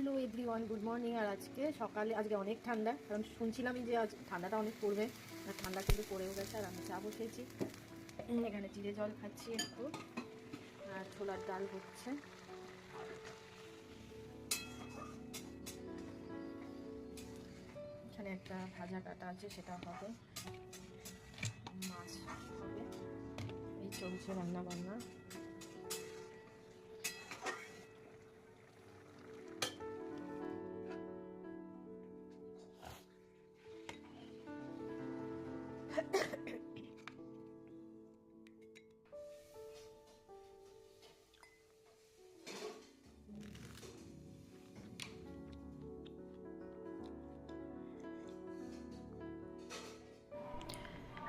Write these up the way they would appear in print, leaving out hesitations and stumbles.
Hello everyone, good morning. আর আজকে অনেক ঠান্ডা, কারণ শুনছিলাম যে আজ ঠান্ডাটা অনেক পড়বে। আর ঠান্ডা কিন্তু পড়েও গেছে। আর আমি চা বসিয়েছি, এখানে জিরে জল খাচ্ছি একটু, আর ছোলার ডাল হচ্ছে। এখানে একটা ভাজা কাটা আছে, সেটা হবে, মাছ হবে। এই চলছে রান্না বান্না।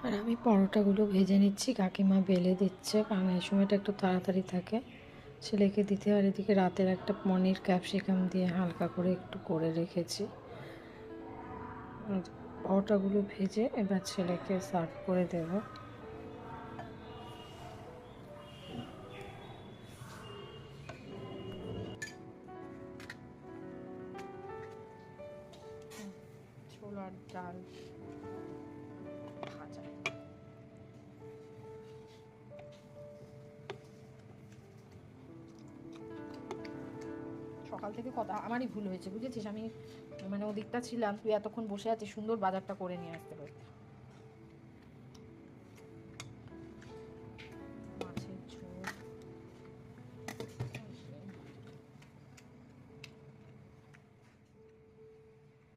আর আমি পরোটাগুলো ভেজে নিচ্ছি, কাকিমা বেলে দিচ্ছে, কারণ এই সময়টা একটু তাড়াতাড়ি থাকে ছেলেকে দিতে। আর এদিকে রাতের একটা পনির ক্যাপসিকাম দিয়ে হালকা করে একটু করে রেখেছি। পরোটাগুলো ভেজে এবার ছেলেকে সার্ভ করে দেব। ছোলার ডাল ভাজা। সকাল থেকে কথা আমারই ভুল হয়েছে, বুঝেছিস? আমি ওদিকটা ছিলাম, তুই এতক্ষণ বসে আছিস, সুন্দর বাজারটা করে নিয়ে আসতে পারতি।